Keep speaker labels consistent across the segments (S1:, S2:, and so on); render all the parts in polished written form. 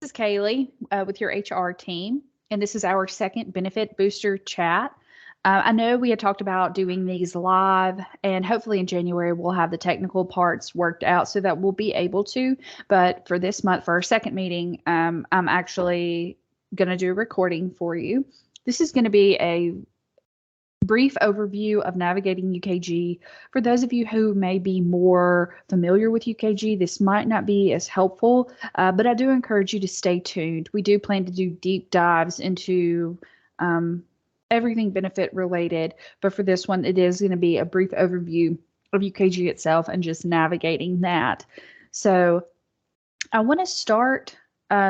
S1: This is Kaylee with your HR team, and this is our second benefit booster chat. I know we had talked about doing these live, and hopefully in January we'll have the technical parts worked out so that we'll be able to. But for this month, for our second meeting, I'm actually going to do a recording for you. This is going to be a brief overview of navigating UKG. For those of you who may be more familiar with UKG, this might not be as helpful, but I do encourage you to stay tuned. We do plan to do deep dives into everything benefit related, but for this one, it is going to be a brief overview of UKG itself and just navigating that. So I want to start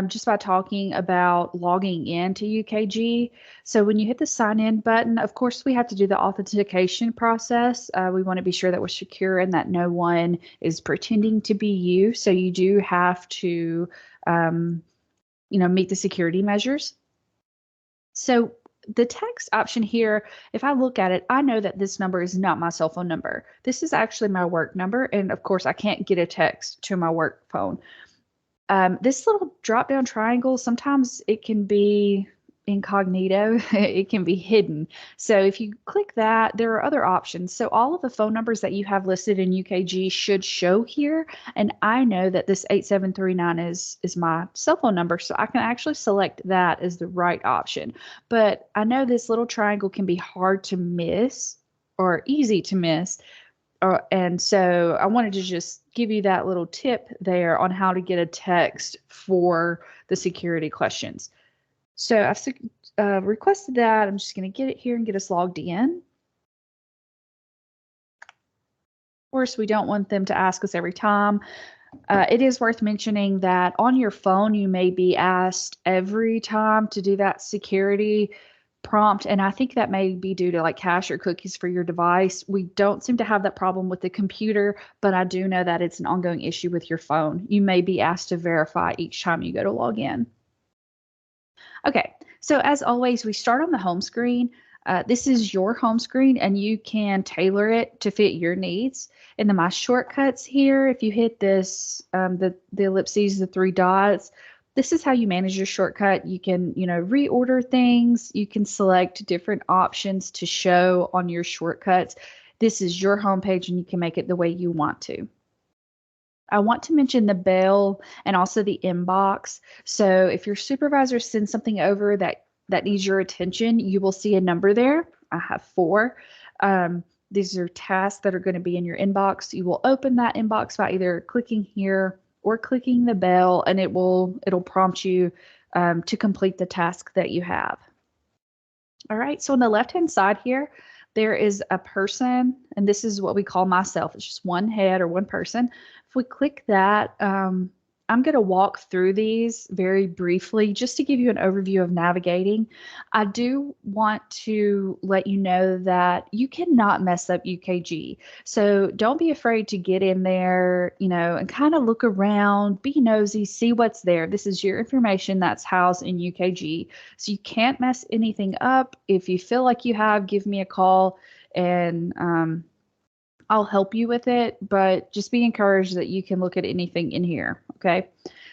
S1: just by talking about logging in to UKG. So when you hit the sign in button, of course, we have to do the authentication process. We want to be sure that we're secure and that no one is pretending to be you. So you do have to, meet the security measures. So the text option here, if I look at it, I know that this number is not my cell phone number. This is actually my work number. And of course, I can't get a text to my work phone. This little drop down triangle, sometimes it can be incognito, it can be hidden. So if you click that, there are other options. So all of the phone numbers that you have listed in UKG should show here. And I know that this 8739 is my cell phone number, so I can actually select that as the right option. But I know this little triangle can be hard to miss or easy to miss. And so I wanted to just give you that little tip there on how to get a text for the security questions. So I've requested that. I'm just going to get it here and get us logged in. Of course, we don't want them to ask us every time. It is worth mentioning that on your phone, you may be asked every time to do that security prompt, and I think that may be due to like cache or cookies for your device. We don't seem to have that problem with the computer, but I do know that it's an ongoing issue with your phone. You may be asked to verify each time you go to log in. Okay, so as always, we start on the home screen. This is your home screen, and you can tailor it to fit your needs. In the My Shortcuts here, if you hit this, the ellipses, the three dots, this is how you manage your shortcut. You can, reorder things. You can select different options to show on your shortcuts. This is your homepage, and you can make it the way you want to. I want to mention the bell and also the inbox. So if your supervisor sends something over that needs your attention, you will see a number there. I have 4. These are tasks that are going to be in your inbox. You will open that inbox by either clicking here or clicking the bell, and it'll prompt you to complete the task that you have. All right, so on the left-hand side here, there is a person, and this is what we call myself. It's just one head or one person. If we click that, I'm going to walk through these very briefly just to give you an overview of navigating. I do want to let you know that you cannot mess up UKG. So don't be afraid to get in there, and kind of look around, be nosy, see what's there. This is your information that's housed in UKG. So you can't mess anything up. If you feel like you have, give me a call and I'll help you with it, but just be encouraged that you can look at anything in here, okay?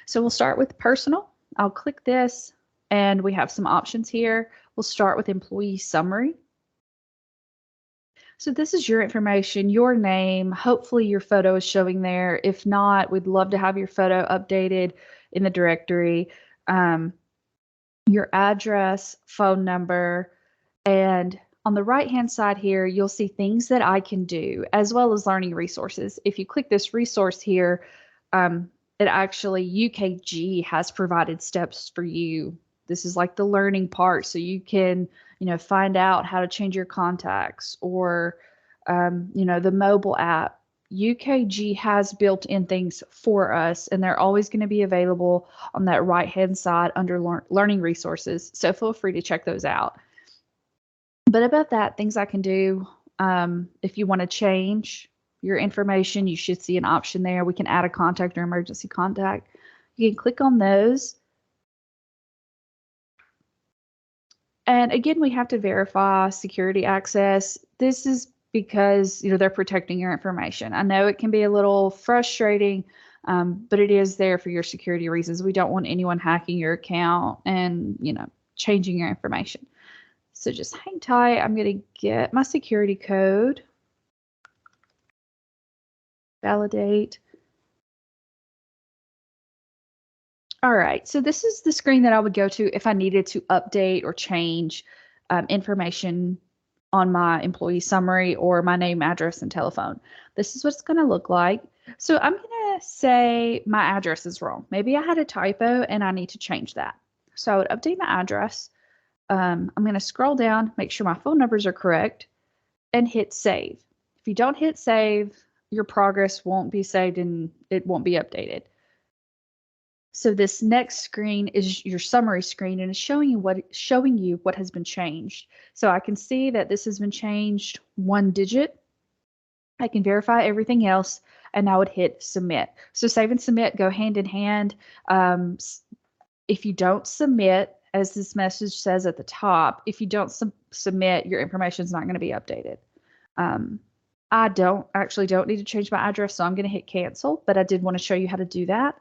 S1: So we'll start with personal. I'll click this, and we have some options here. We'll start with employee summary. So this is your information, your name. Hopefully your photo is showing there. If not, we'd love to have your photo updated in the directory. Your address, phone number, and on the right-hand side here, you'll see things that I can do, as well as learning resources. If you click this resource here, it actually, UKG has provided steps for you. This is like the learning part, so you can, find out how to change your contacts or, the mobile app. UKG has built in things for us, and they're always going to be available on that right-hand side under learning resources, so feel free to check those out. But above that, things I can do, if you want to change your information, you should see an option there. We can add a contact or emergency contact. You can click on those. And again, we have to verify security access. This is because they're protecting your information. I know it can be a little frustrating, But it is there for your security reasons. We don't want anyone hacking your account and, changing your information. So just hang tight. I'm going to get my security code. Validate. All right, so this is the screen that I would go to if I needed to update or change information on my employee summary or my name, address, and telephone. This is what it's going to look like. So I'm going to say my address is wrong. Maybe I had a typo and I need to change that. So I would update my address. I'm going to scroll down, make sure my phone numbers are correct, and hit save. If you don't hit save, your progress won't be saved and it won't be updated. So this next screen is your summary screen, and it's showing you what has been changed. So I can see that this has been changed 1 digit. I can verify everything else, and I would hit submit. So save and submit go hand in hand. If you don't submit, as this message says at the top, if you don't submit, your information is not going to be updated. I don't need to change my address, so I'm going to hit cancel, but I did want to show you how to do that.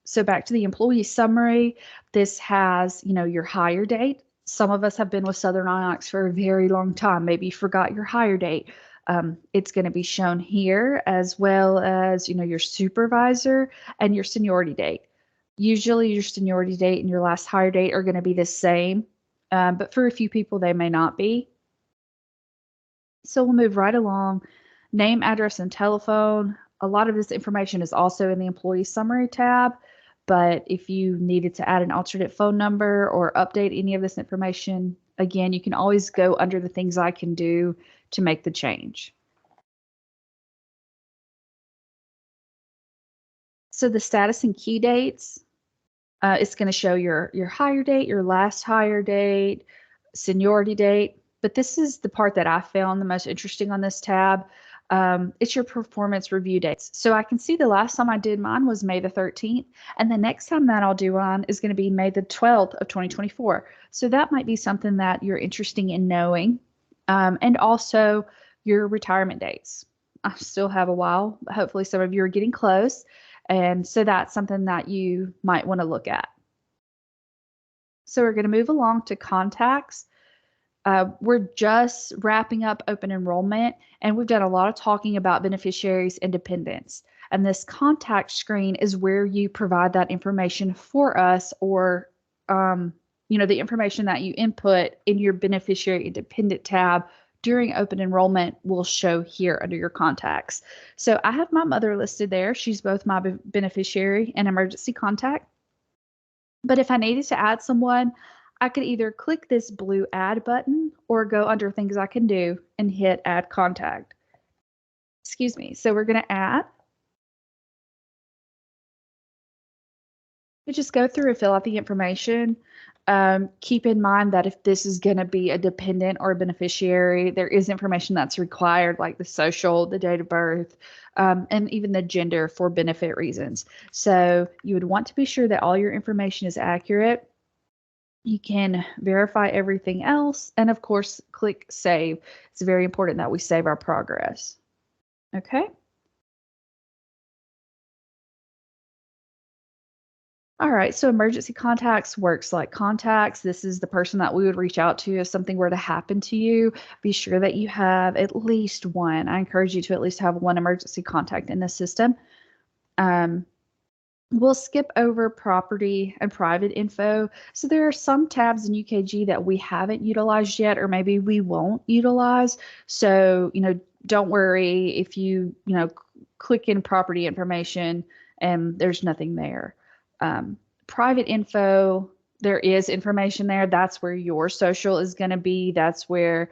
S1: So back to the employee summary, this has, your hire date. Some of us have been with Southern Onyx for a very long time. Maybe you forgot your hire date. It's going to be shown here, as well as, your supervisor and your seniority date. Usually your seniority date and your last hire date are going to be the same, but for a few people, they may not be. So we'll move right along. Name, address, and telephone. A lot of this information is also in the employee summary tab, but if you needed to add an alternate phone number or update any of this information, again, you can always go under the things I can do to make the change. So the status and key dates, it's going to show your hire date, your last hire date, seniority date. But this is the part that I found the most interesting on this tab. It's your performance review dates. So I can see the last time I did mine was May the 13th, and the next time that I'll do mine is going to be May the 12th of 2024. So that might be something that you're interested in knowing. And also your retirement dates. I still have a while. Hopefully some of you are getting close. And so that's something that you might want to look at. So we're going to move along to contacts. We're just wrapping up open enrollment, and we've done a lot of talking about beneficiaries and dependents. And this contact screen is where you provide that information for us, or the information that you input in your beneficiary and dependent tab during open enrollment will show here under your contacts. So I have my mother listed there. She's both my beneficiary and emergency contact. But if I needed to add someone, I could either click this blue add button or go under things I can do and hit add contact. Excuse me. So we're going to add. We just go through and fill out the information. Keep in mind that if this is going to be a dependent or a beneficiary, there is information that's required, like the social, the date of birth, and even the gender for benefit reasons. So you would want to be sure that all your information is accurate. You can verify everything else, and of course, click save. It's very important that we save our progress. Okay. All right, so emergency contacts works like contacts. This is the person that we would reach out to if something were to happen to you. Be sure that you have at least one. I encourage you to at least have one emergency contact in the system. We'll skip over property and private info. So there are some tabs in UKG that we haven't utilized yet, or maybe we won't utilize. So, don't worry if you, click in property information and there's nothing there. Private info, there is information there. That's where your social is going to be. That's where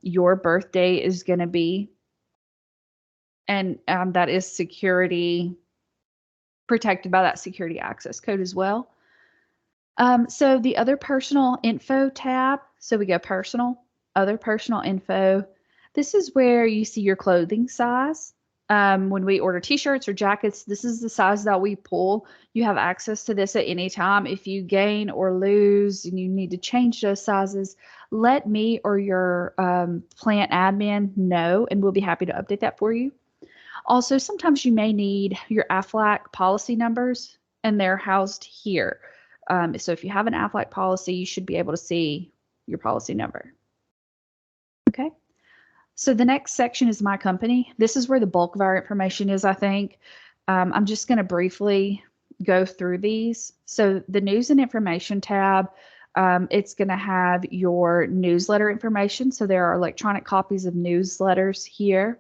S1: your birthday is going to be. And that is security protected by that security access code as well. So the other personal info tab, so we go personal, other personal info. This is where you see your clothing size. When we order t-shirts or jackets, this is the size that we pull. You have access to this at any time. If you gain or lose and you need to change those sizes, let me or your plant admin know, and we'll be happy to update that for you. Also, sometimes you may need your AFLAC policy numbers, and they're housed here. So if you have an AFLAC policy, you should be able to see your policy number. Okay. So the next section is my company. This is where the bulk of our information is, I think. I'm just going to briefly go through these. So the news and information tab, it's going to have your newsletter information. So there are electronic copies of newsletters here.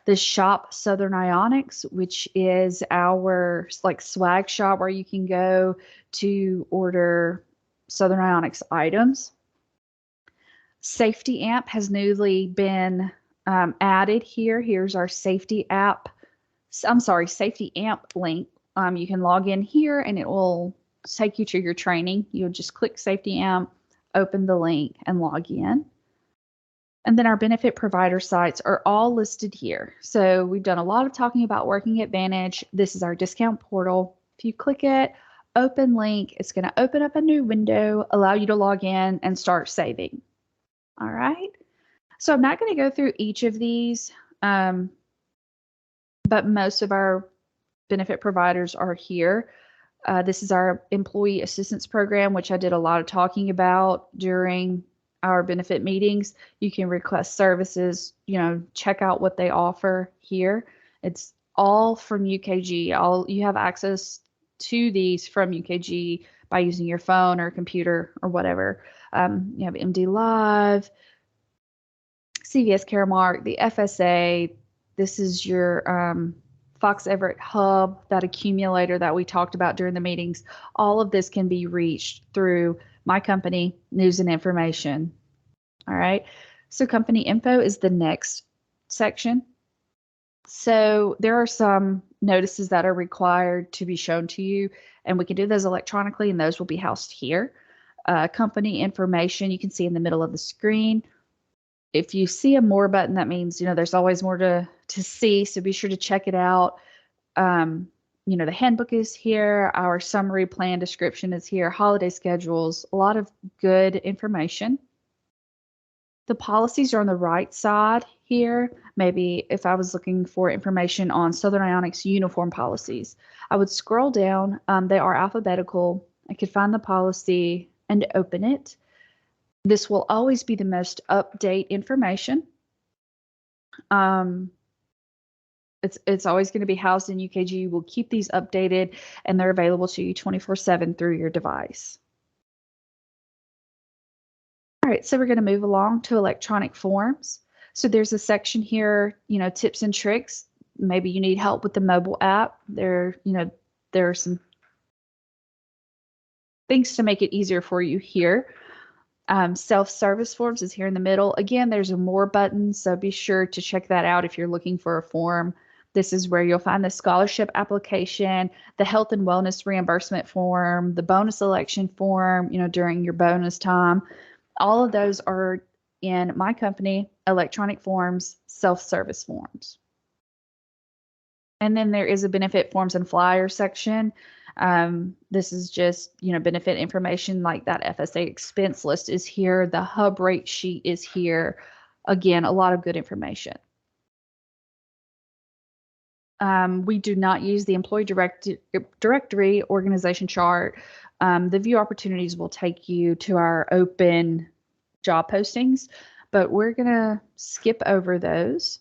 S1: The shop Southern Ionics, which is our like swag shop where you can go to order Southern Ionics items. Safety Amp has newly been added here. Here's our safety app. I'm sorry, safety amp link. You can log in here and it will take you to your training. You'll just click safety amp, open the link and log in. And then our benefit provider sites are all listed here. So we've done a lot of talking about Working Advantage. This is our discount portal. If you click it, open link, it's going to open up a new window, allow you to log in and start saving. All right. So I'm not going to go through each of these, but most of our benefit providers are here. This is our employee assistance program, which I did a lot of talking about during our benefit meetings. You can request services, check out what they offer here. It's all from UKG. You have access to these from UKG by using your phone or computer or whatever. You have MD Live, CVS Caremark, the FSA. This is your Fox Everett Hub, that accumulator that we talked about during the meetings. All of this can be reached through my company, news and information. All right. So company info is the next section. So there are some notices that are required to be shown to you, and we can do those electronically, and those will be housed here. Company information you can see in the middle of the screen. If you see a more button, that means, there's always more to see. So be sure to check it out. The handbook is here. Our summary plan description is here. Holiday schedules, a lot of good information. The policies are on the right side here. Maybe if I was looking for information on Southern Ionics uniform policies, I would scroll down. They are alphabetical. I could find the policy and open it. This will always be the most up-to-date information. It's always going to be housed in UKG. We'll keep these updated, and they're available to you 24/7 through your device. All right, so we're going to move along to electronic forms. So there's a section here, tips and tricks. Maybe you need help with the mobile app. There are some things to make it easier for you here. Self-service forms is here in the middle. Again, there's a more button, so be sure to check that out if you're looking for a form. This is where you'll find the scholarship application, the health and wellness reimbursement form, the bonus election form, during your bonus time. All of those are in my company, electronic forms, self-service forms. And then there is a benefit forms and flyers section. This is just, benefit information like that FSA expense list is here. The hub rate sheet is here. Again, a lot of good information. We do not use the employee directory organization chart. The view opportunities will take you to our open job postings, but we're going to skip over those.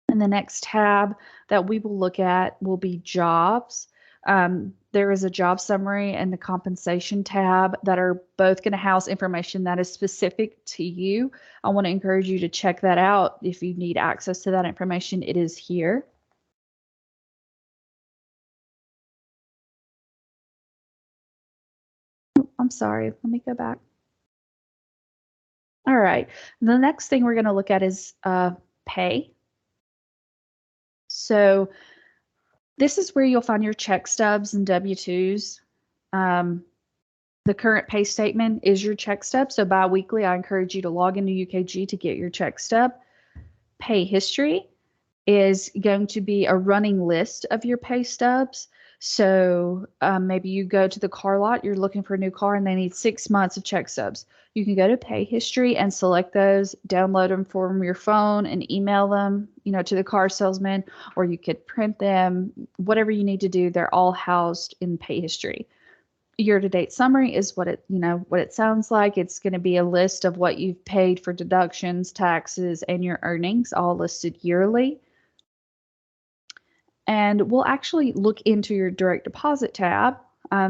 S1: And the next tab that we will look at will be jobs. There is a job summary and the compensation tab that are both going to house information that is specific to you. I want to encourage you to check that out. If you need access to that information, it is here. I'm sorry, let me go back. All right, the next thing we're going to look at is pay. So this is where you'll find your check stubs and W-2s. The current pay statement is your check stub. So bi-weekly, I encourage you to log into UKG to get your check stub. Pay history is going to be a running list of your pay stubs. So maybe you go to the car lot, you're looking for a new car, and they need 6 months of check stubs. You can go to pay history and select those, download them from your phone and email them, to the car salesman, or you could print them, whatever you need to do. They're all housed in pay history. Year-to-date summary is what it sounds like. It's going to be a list of what you've paid for deductions, taxes, and your earnings, all listed yearly. And we'll actually look into your direct deposit tab.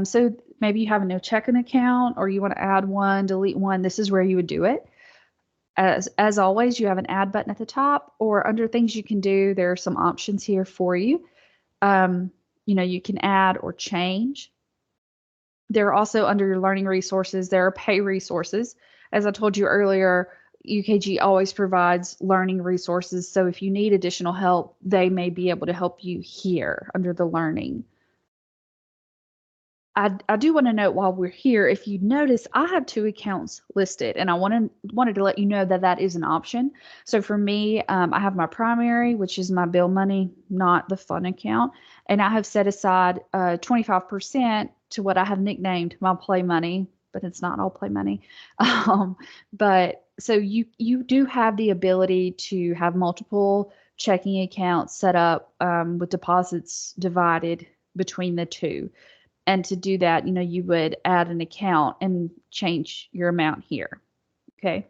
S1: So maybe you have a new checking account or you want to add one, delete one. This is where you would do it. As always, you have an add button at the top, or under things you can do, there are some options here for you. You can add or change. There are also, under your learning resources, there are pay resources. As I told you earlier, UKG always provides learning resources. So if you need additional help, they may be able to help you here under the learning. I do want to note while we're here, if you notice, I have 2 accounts listed, and I wanted to let you know that that is an option. So for me, I have my primary, which is my bill money, not the fun account, and I have set aside 25% to what I have nicknamed my play money, but it's not all play money. But so you do have the ability to have multiple checking accounts set up with deposits divided between the two. And to do that, you would add an account and change your amount here. Okay.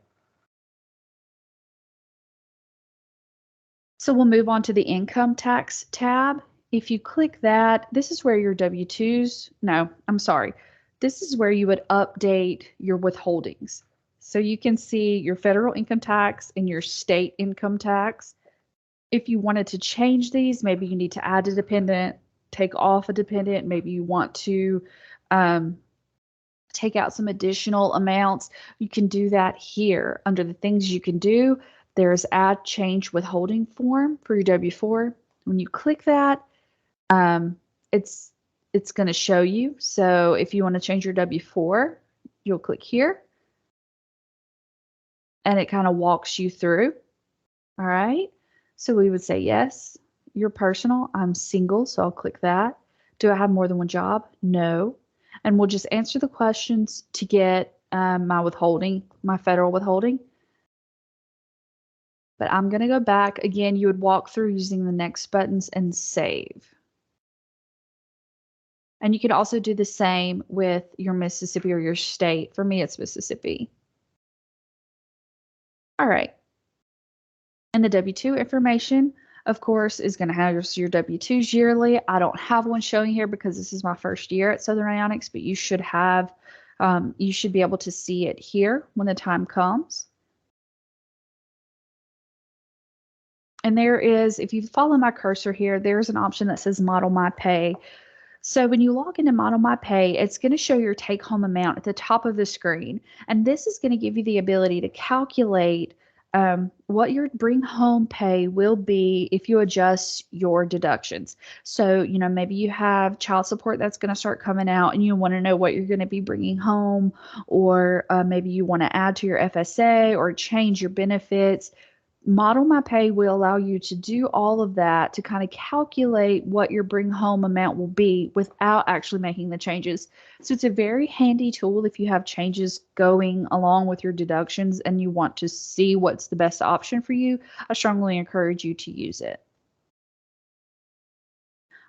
S1: So we'll move on to the income tax tab. If you click that, this is where your W-2s, no, I'm sorry. This is where you would update your withholdings. So you can see your federal income tax and your state income tax. If you wanted to change these, maybe you need to add a dependent, take off a dependent, maybe you want to take out some additional amounts, you can do that here. Under the things you can do, there's add change withholding form for your W-4. When you click that, it's going to show you. So if you want to change your W-4, you'll click here, and it kind of walks you through. All right. So we would say, yes, you're personal. I'm single, so I'll click that. Do I have more than one job? No. And we'll just answer the questions to get my withholding, my federal withholding. But I'm going to go back. Again, you would walk through using the next buttons and save. And you can also do the same with your Mississippi or your state. For me, it's Mississippi. All right. And the W-2 information, of course, is going to have your W-2s yearly. I don't have one showing here because this is my first year at Southern Ionics, but you should have, you should be able to see it here when the time comes. And there is, if you follow my cursor here, there's an option that says Model My Pay. So when you log into Model My Pay, it's going to show your take-home amount at the top of the screen. And this is going to give you the ability to calculate what your bring home pay will be if you adjust your deductions. So, maybe you have child support that's going to start coming out and you want to know what you're going to be bringing home, or maybe you want to add to your FSA or change your benefits. Model My Pay will allow you to do all of that to kind of calculate what your bring home amount will be without actually making the changes. So it's a very handy tool if you have changes going along with your deductions and you want to see what's the best option for you. I strongly encourage you to use it.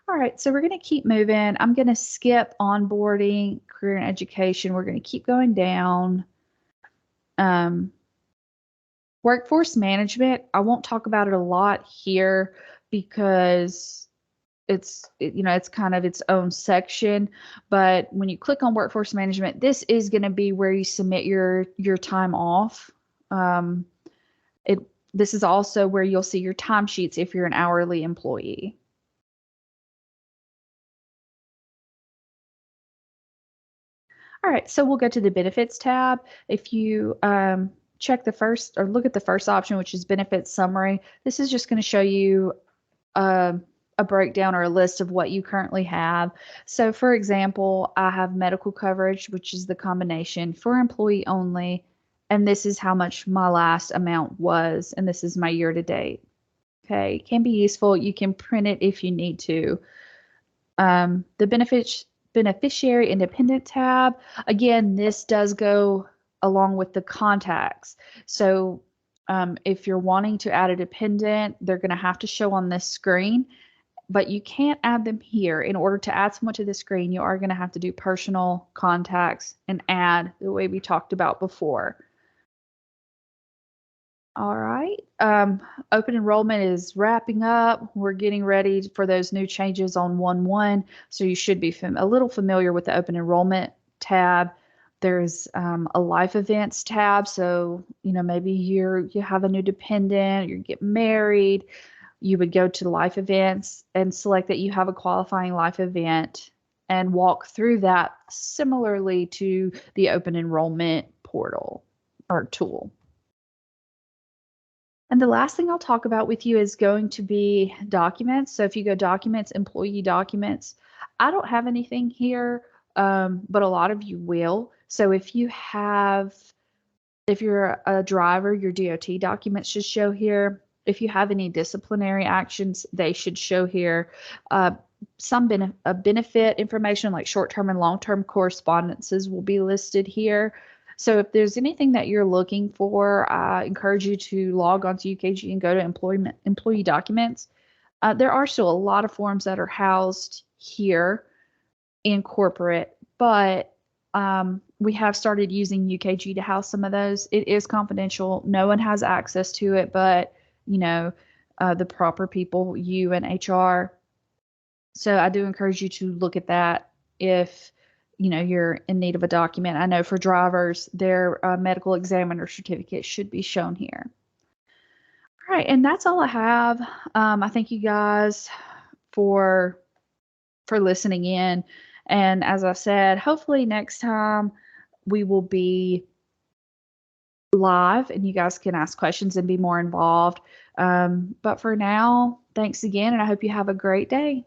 S1: All right, so we're going to keep moving. I'm going to skip onboarding, career and education. We're going to keep going down. Workforce management, I won't talk about it a lot here because it's kind of its own section. But when you click on workforce management, this is going to be where you submit your time off. This is also where you'll see your timesheets if you're an hourly employee. All right, so we'll go to the benefits tab. If you check the first or look at the first option, which is benefits summary, this is just going to show you a breakdown or a list of what you currently have. So for example, I have medical coverage, which is the combination for employee only, and this is how much my last amount was, and this is my year to date. Okay, it can be useful. You can print it if you need to. The beneficiary independent tab, again, this does go along with the contacts. So if you're wanting to add a dependent, they're going to have to show on this screen, but you can't add them here. In order to add someone to the screen, you are going to have to do personal contacts and add the way we talked about before. All right. Open enrollment is wrapping up. We're getting ready for those new changes on 1/1. So you should be a little familiar with the open enrollment tab. There's a life events tab. So, maybe you have a new dependent, you get married, you would go to life events and select that you have a qualifying life event and walk through that similarly to the open enrollment portal or tool. And the last thing I'll talk about with you is going to be documents. So if you go documents, employee documents, I don't have anything here, but a lot of you will. So if you're a driver, your DOT documents should show here. If you have any disciplinary actions, they should show here. Some benefit information like short-term and long-term correspondences will be listed here. So if there's anything that you're looking for, I encourage you to log on to UKG and go to employee documents. There are still a lot of forms that are housed here in corporate, but we have started using UKG to house some of those. It is confidential. No one has access to it, but the proper people, you and HR. So I do encourage you to look at that if you're in need of a document. I know for drivers, their medical examiner certificate should be shown here. All right, and that's all I have. I thank you guys for listening in. And as I said, hopefully next time we will be live and you guys can ask questions and be more involved. But for now, thanks again, and I hope you have a great day.